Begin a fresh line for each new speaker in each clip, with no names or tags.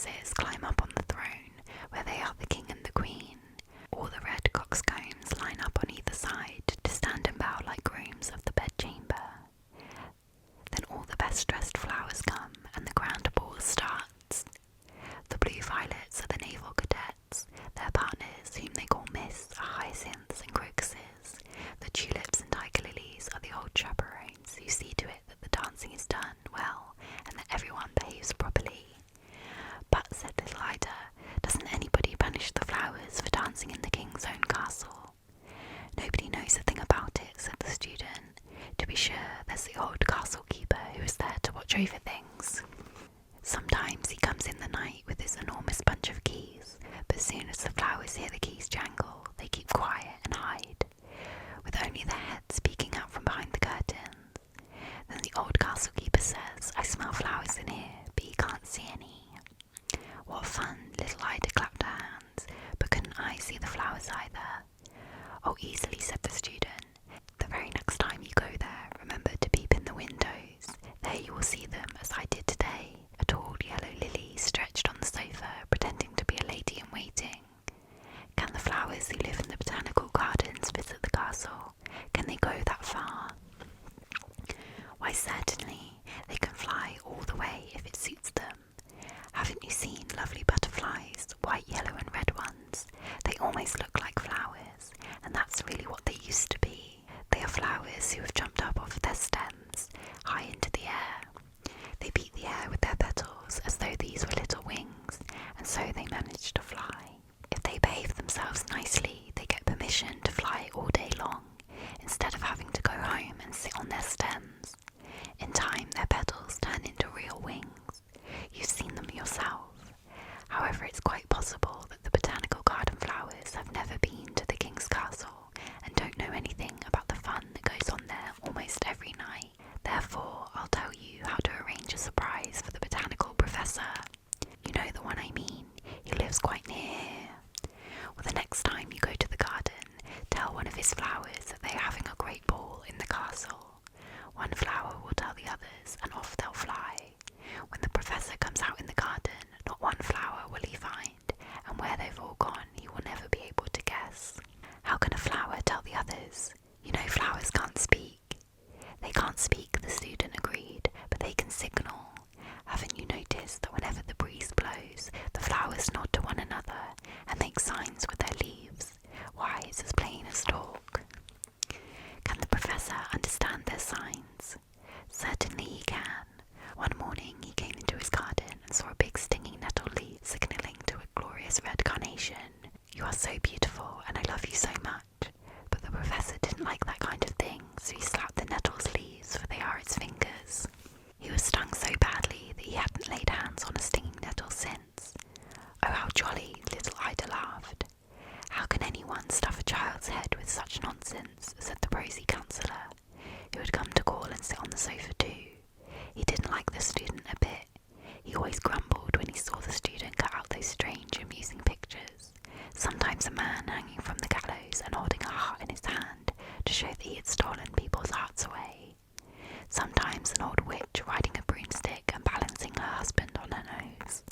princes climb up on the throne, where they are the king and the queen. All the red coxcombs line up on either side to stand and bow like grooms of the bedchamber. Then all the best dressed flowers come, and the grand ball starts. The blue violets are the naval cadets, their partners, whom they call Miss, are hyacinths and crocuses. The tulips and tiger lilies are the old chaperones who see to it that the dancing is done well and that everyone behaves properly. But, said little Ida, doesn't anybody punish the flowers for dancing in the king's own castle? Nobody knows a thing about it, said the student. To be sure, there's the old castle keeper who is there to watch over things. Sometimes he comes in the night with his enormous bunch of keys, but as soon as the flowers hear the keys jangle, they keep quiet and hide, with only their heads peeking out from behind the curtains. Then the old castle keeper says, I smell flowers in here, but he can't see any. What fun, little Ida clapped her hands, but couldn't I see the flowers either? Oh, easily, said the student. The very next time you go there, remember to peep in the windows. There you will see them, as I did today, a tall yellow lily stretched on the sofa, pretending to be a lady in waiting. Can the flowers who live in the botanical gardens visit the castle? Can they go that far? Why, certainly, they can fly all the way if it suits them. Haven't you seen lovely butterflies, white, yellow and red ones? They almost look like flowers, and that's really what they used to be. They are flowers who have jumped up off their stems, high into the air. They beat the air with their petals as though these were little wings, and so they manage to fly. If they behave themselves nicely, they get permission to fly all day long, instead of having to go home and sit on their stems. In time, their petals turn into real wings. You've seen them yourself. However, it's quite possible that the botanical garden flowers have never been to the king's castle and don't know anything about the fun that goes on there almost every night. Therefore, I'll tell you how to arrange a surprise for the botanical professor. You know the one I mean. He lives quite near here. Well, the next time you go to the garden, tell one of his flowers that they are having a great ball in the castle. One flower will tell the others, and off they'll fly. When the professor comes out in the garden, not one flower will he find, and where they've all gone he will never be able to guess. How can a flower tell the others? You know flowers can't speak. They can't speak, the student agreed, but they can signal. Haven't you noticed that whenever the breeze blows, the flowers nod to one another and make signs with their leaves? Why, it's as plain as talk. Can the professor understand their signs? Certainly he can. One morning he came into his garden and saw a big stinging nettle leaf signalling to a glorious red carnation. You are so beautiful and I love you so much. But the professor didn't like that kind of thing, so he slapped the nettle's leaves, for they are its fingers. He was stung so badly that he hadn't laid hands on a stinging nettle since. Oh, how jolly, little Ida laughed. How can anyone stuff a child's head with such nonsense, said the prosy counsellor, who had come to call and sit on the sofa too. He didn't like the student a bit. He always grumbled when he saw the student cut out those strange, amusing pictures. Sometimes a man hanging from the gallows and holding a heart in his hand to show that he had stolen people's hearts away. Sometimes an old witch riding a broomstick and balancing her husband on her nose.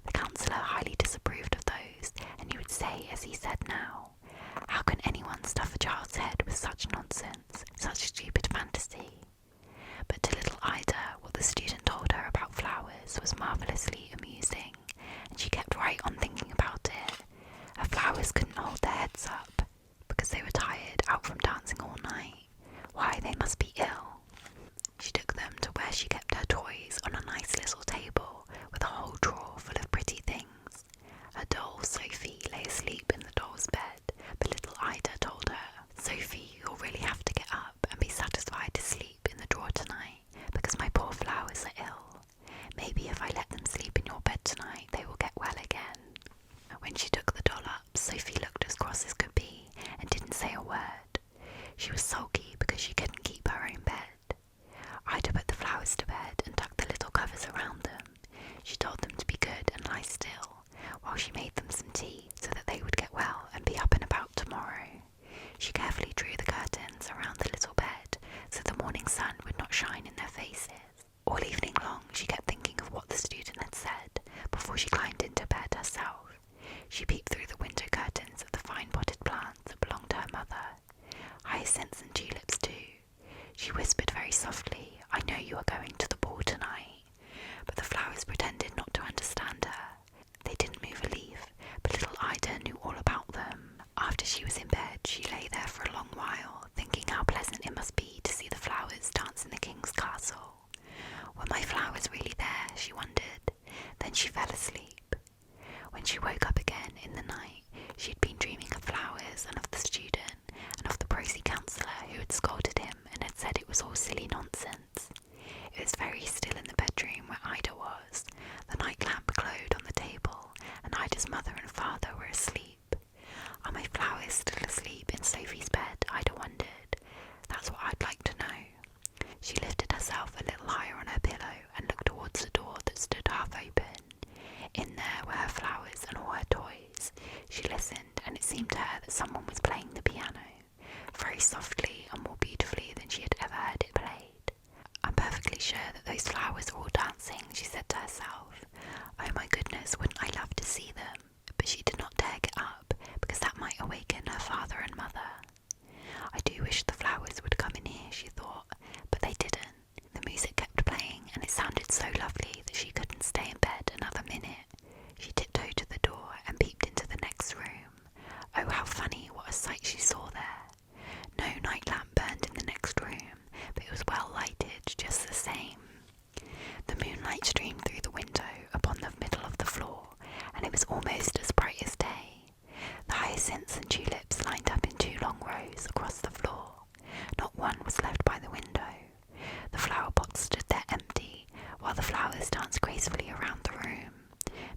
The counsellor highly disapproved of those, and he would say, as he said now, how can anyone stuff a child's head with such nonsense, such stupid fantasy? But to little Ida, what the student told her about flowers was marvellously amusing, and she kept right on thinking about it. Her flowers couldn't hold their heads up, because they were tired out from dancing all night. Why, they must be ill. She took them to where she kept her toys on a nice little table, with a whole drawer full of pretty things. Her doll, Sophie, lay asleep in the doll's bed, but little Ida told her, Sophie, you'll really have to get up and be satisfied to sleep in the drawer tonight, because my poor flowers are ill. Maybe if I let them sleep in your bed tonight, they will get well again. When she took the doll up, Sophie looked as cross as could be, and didn't say a word. She was sulky because she couldn't keep her own bed. Ida put the flowers to bed and tucked the little she fell asleep. When she woke up again in the night, she had been dreaming of flowers and of the student and of the prosy counsellor who had scolded him and had said it was all silly nonsense. It was very still in the bedroom where Ida was. The night lamp glowed on the table, and Ida's mother and father were asleep. Are my flowers still asleep in Sophie's bed? Ida wondered. That's what I'd like to know. She lifted herself a little higher on her pillow and looked towards the door that stood half open. In there were her flowers and all her toys. She listened, and it seemed to her that someone was playing the piano, very softly and more beautifully than she had ever heard it played. I'm perfectly sure that those flowers are all dancing, she said to herself. Oh my goodness, wouldn't I love to see them? But she did not dare get up, because that might awaken her father and mother. I do wish the flowers would come in here, she thought, but they didn't. The music kept playing, and it sounded so lovely that she couldn't stay in bed another minute. She tiptoed to the door and peeped into the next room. Oh, how funny, what a sight she saw there. No night lamp burned in the next room, but it was well lighted just the same. The moonlight streamed through the window upon the middle of the floor, and it was almost as bright as day. The hyacinths and tulips lined up in 2 long rows across the floor. Not one was left by the window. The flower pots stood there empty, while the flowers danced gracefully around the room,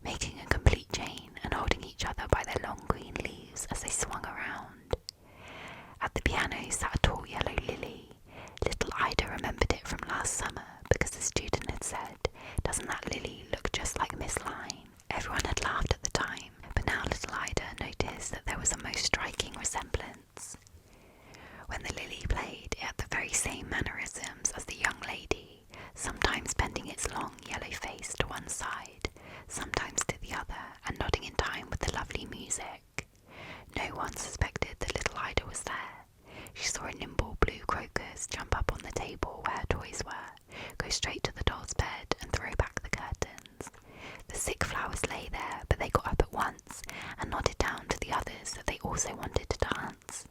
making a complete chain and holding each other by their long green leaves as they swung around. At the piano sat a tall yellow lily. Little Ida remembered it from last summer because the student had said, "Doesn't that lily look just like Miss Line?" Everyone had laughed at the time, but now little Ida noticed that there was a most striking resemblance. When the lily played, it had the very same mannerisms as the young lady, sometimes bending its long yellow face to one side, sometimes to the other, and nodding in time with the lovely music. No one suspected that little Ida was there. She saw a nimble blue crocus jump up on the table where her toys were, go straight to the doll's bed and throw back the curtains. The sick flowers lay there, but they got up at once and nodded down to the others that they also wanted to dance.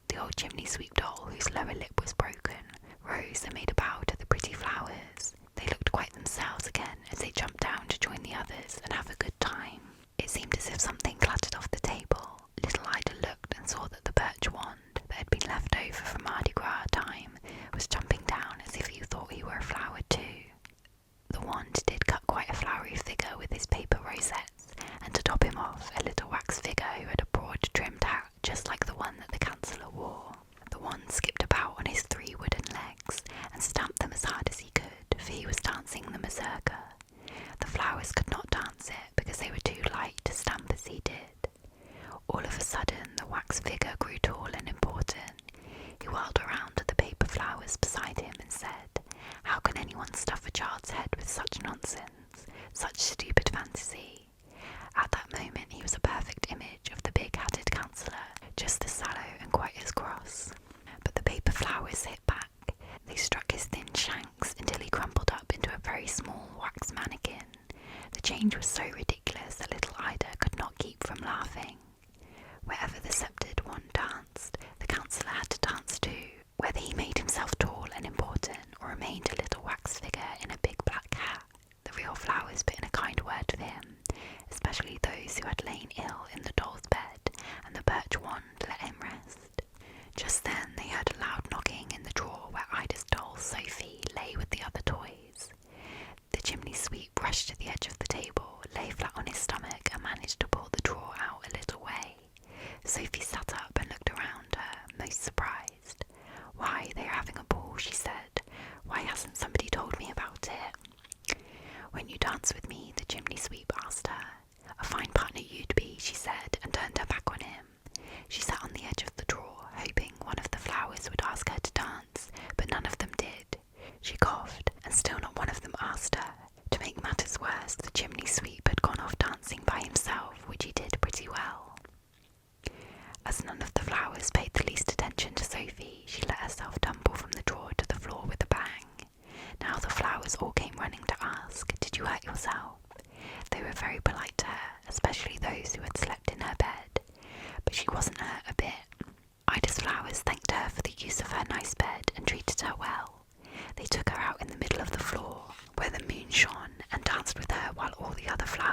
The old chimney sweep doll, whose lower lip was broken, rose and made a bow to the pretty flowers. They looked quite themselves again as they jumped down to join the others and have a good time. It seemed as if something clattered off the table. Little Ida looked and saw that the birch wand that had been left over from Mardi Gras time was jumping down as if he thought he were a flower too. The wand did cut quite a flowery figure with his paper rosettes, and to top him off, a little wax figure who had a broad trimmed hat just like the one that the counsellor wore. The wand skipped about on his 3 wooden legs and stamped them as hard as he could, for he was dancing the mazurka. The flowers could not dance it because they were too light to stamp as he did. All of a sudden, the wax figure grew tall and important. He whirled around to the paper flowers beside him and said, "How can anyone stuff a child's head with such nonsense, such stupid fantasy?" At that moment he was a perfect image of the big hatted counsellor, just as sallow and quite as cross. But the paper flowers hit back. They struck his thin shanks until he crumpled up into a very small wax mannequin. The change was so ridiculous that little Ida could not keep from laughing. Wherever the sceptred one danced, the counsellor had to dance too, whether he made himself tall and important or remained a little wax figure in a big black hat. The real flowers put in a kind word for him, especially those who had lain ill in the doll's bed, and the birch wand let him rest. Just then they heard a loud knocking in the drawer where Ida's doll Sophie lay with the other toys. The chimney sweep rushed to the edge of the table, lay flat on his stomach, and managed to pull the drawer out a little way. Sophie sat up and looked around her, most surprised. "Why, they are having a ball," she said. "Why hasn't somebody told me about it?" "When you dance with me?" the chimney sweep asked her. "A fine partner you'd be," she said, and turned her back on him. She sat on the edge of the drawer, hoping one of the flowers would ask her to dance, but none of them did. She coughed, and still not one of them asked her. To make matters worse, the chimney sweep had gone off dancing by himself, which he did pretty well. As none of the flowers paid the least attention to Sophie, she let herself tumble from the drawer to the floor with a bang. Now the flowers all came running to ask, "Did you hurt yourself?" They were very polite to her, especially those who had slept in her bed, but she wasn't hurt a bit. Ida's flowers thanked her for the use of her nice bed and treated her well. They took her out in the middle of the floor, where the moon shone, and danced with her while all the other flowers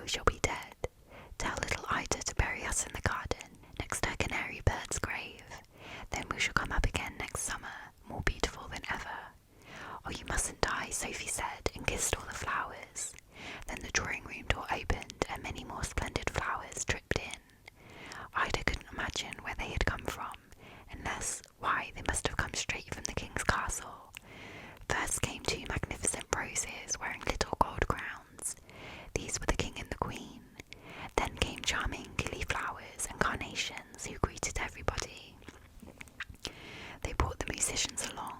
we shall be dead. Tell little Ida to bury us in the garden, next her canary bird's grave. Then we shall come up again next summer, more beautiful than ever. Oh, you mustn't die, Sophie said, and kissed all the flowers. Then the drawing room door opened, and many more splendid flowers tripped in. Ida couldn't imagine where they had come from, unless, why, they must have come straight from the king's castle. First came 2 magnificent roses wearing little gold crowns. These were the king and the queen. Then came charming lily flowers and carnations who greeted everybody. They brought the musicians along.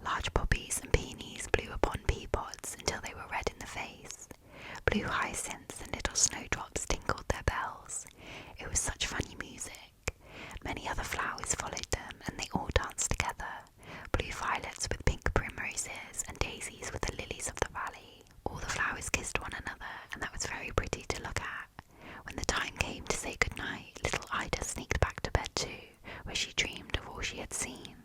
Large poppies and peonies blew upon pea pods until they were red in the face. Blue hyacinths and little snowdrops tinkled their bells. It was such funny music. Many other flowers followed them, and they all danced together. Blue violets with pink primroses, and daisies with the lilies of the valley. All the flowers kissed one another, and that was very pretty to look at. When the time came to say goodnight, little Ida sneaked back to bed too, where she dreamed of all she had seen.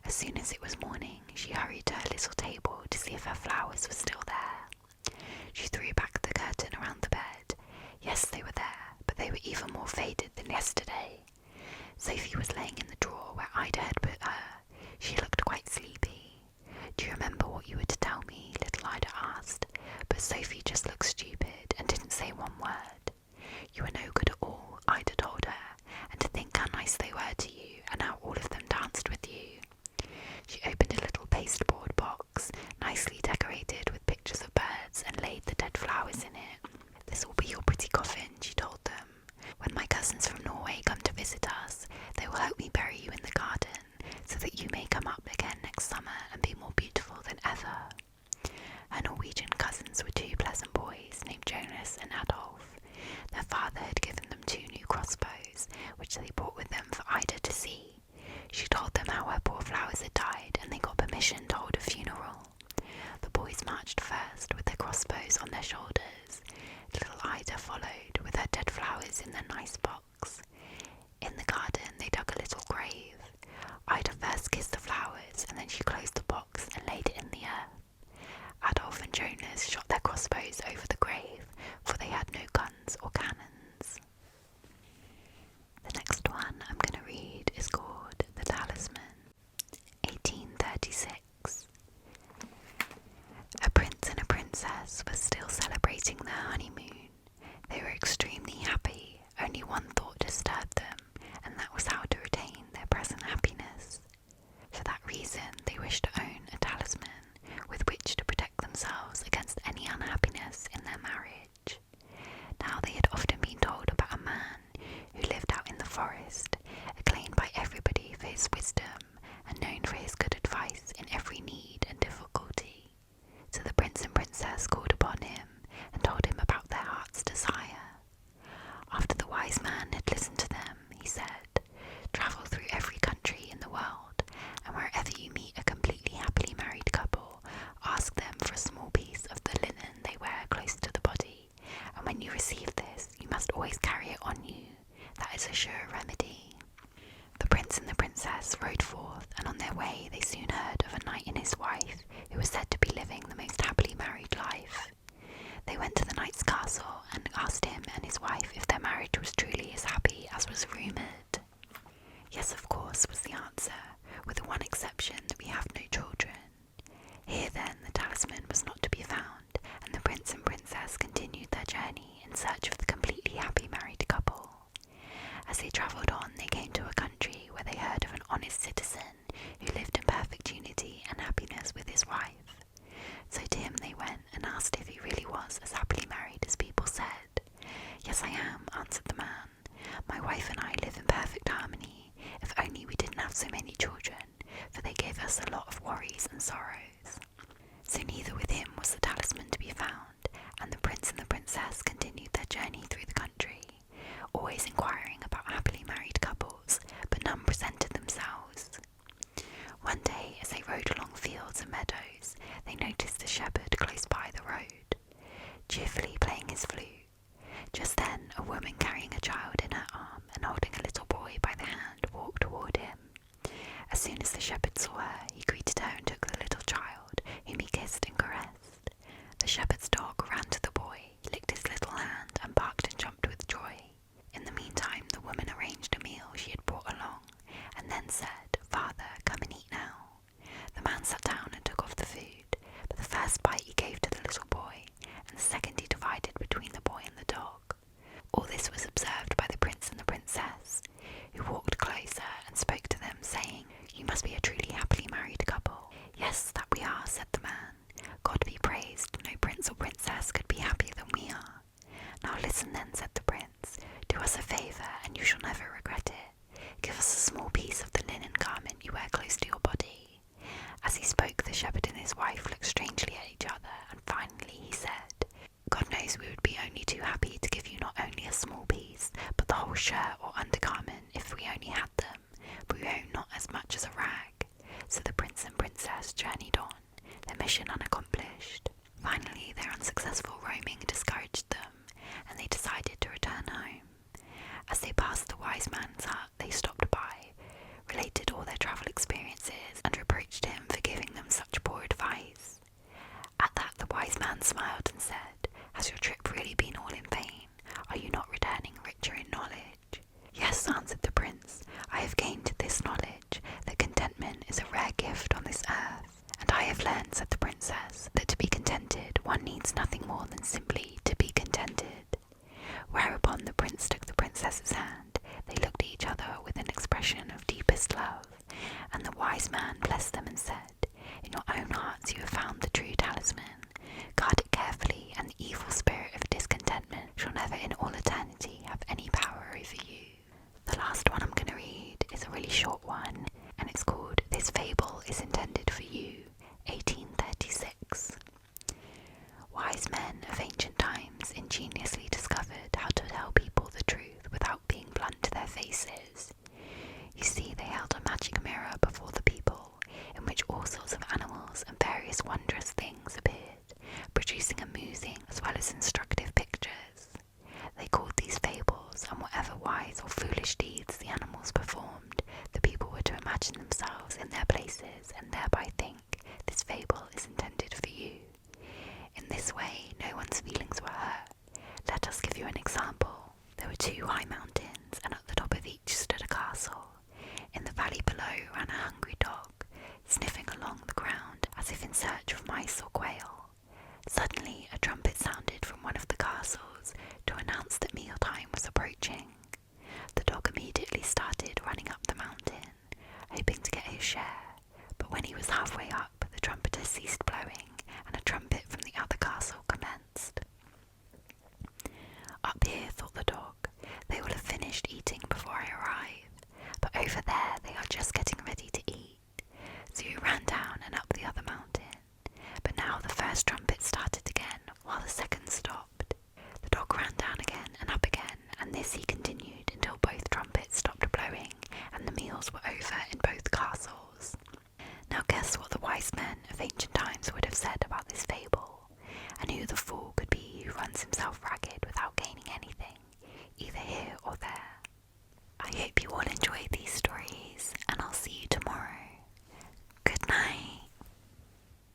As soon as it was morning, she hurried to her little table to see if her flowers were still there. She threw back the curtain around the bed. Yes, they were there, but they were even more faded than yesterday. Sophie was laying in the drawer where Ida had put her. She looked quite sleepy. Do you remember what you were to tell me? Little Ida asked, but Sophie just looked stupid and didn't say one word. You were no good at all, Ida told her, and to think how nice they were to you and how all of them danced with you. She opened a little pasteboard box, nicely decorated with pictures of birds, and laid the dead flowers in it. This will be your pretty coffin, she told them. When my cousins from Norway come to visit us, they will help me bury you in the garden, so that you may come up again next summer and be more beautiful than ever. Her Norwegian cousins were 2 pleasant boys named Jonas and Adolf. Their father had given them 2 new crossbows, which they brought with them for Ida to see. She told them how her poor flowers had died, and they got permission to hold a funeral. The boys marched first with their crossbows on their shoulders. Little Ida followed with her dead flowers in their nice box. In the garden they dug a little grave. Ida first kissed the flowers, and then she closed the box and laid it in the earth. Adolf and Jonas shot their crossbows over the grave, for they had no guns or cannons. The next one I'm going to read is called The Talisman, 1836. A prince and a princess were still celebrating their honeymoon. They were extremely happy. Only one thought disturbed them, and that was how to retain their present happiness. For that reason, they wished to own a talisman with which to protect themselves against any unhappiness in their marriage. Now they had often been told about a man who lived out in the forest, acclaimed by everybody for his wisdom and known for his good advice in every need and difficulty. So the prince and princess called upon him and told him about their heart's desire. After the wise man had listened to them, he said, "Travel through every country in the world, and wherever you meet a completely happily married couple, ask them for a small piece of the linen they wear close to the body, and when you receive this, you must always carry it on you. That is a sure remedy." The prince and the princess rode forth, and on their way they soon heard of a knight and his wife who were said to be living the most happily married life. They went to the knight's castle and asked him and his wife if their marriage was truly as happy as was rumoured. Yes, of course, was the answer, with the one exception that we have no children. Here then the talisman was not to be found, and the prince and princess continued their journey in search of the completely happy married couple. As they travelled on, they came to a country where they heard of an honest citizen who lived in perfect unity and happiness with his wife. So to him they went and asked if he really was as happily married as people said. "Yes, I am," answered the man. "My wife and I live in perfect harmony, if only we didn't have so many children, for they gave us a lot of worries and sorrows." So neither with him was the talisman to be found, and the prince and the princess continued their journey through the country, always inquiring about happily small piece, but the whole shirt or undergarment if we only had them, but we own not as much as a rag. So the prince and princess journeyed on, their mission unaccomplished. Finally, their unsuccessful roaming discouraged them, and they decided to return home. As they passed the wise man's hut, they stopped by, related all their travel experiences, and reproached him for giving them such poor advice. At that, the wise man smiled and said, "Has your trip really been all in vain? Are you not returning richer in knowledge?" "Yes," answered the prince, "I have gained this knowledge, that contentment is a rare gift on this earth. And I have learned," said the princess, "that to be contented one needs nothing more than simply to be contented." Whereupon the prince took the princess's hand. They looked at each other with an expression of deepest love, and the wise man blessed them and said, "In your own hearts you have found the true talisman. Guard it carefully, and the evil spirit of discontentment shall never in all eternity have any power over you." The last one I'm going to read is a really short one, and it's called "This Fable is Intended for You," 1836. Wise men of ancient times ingeniously discovered how to tell people the truth without being blunt to their faces. You see, they held a magic mirror before the people, in which all sorts of animals and various wondrous things appeared, producing amusing as well as instructive pictures. They called these fables, and whatever wise or foolish deeds the animals performed, the people were to imagine themselves in their places and thereby think, "This fable is intended for you." In this way, no one's feelings were hurt. Let us give you an example. There were 2 high mountains, and at the top of each stood a castle. In the valley below ran a hungry dog, sniffing along the ground as if in search of mice or quail. Suddenly, a trumpet sounded from one of the castles to announce that mealtime was approaching. The dog immediately started running up the mountain, hoping to get his share,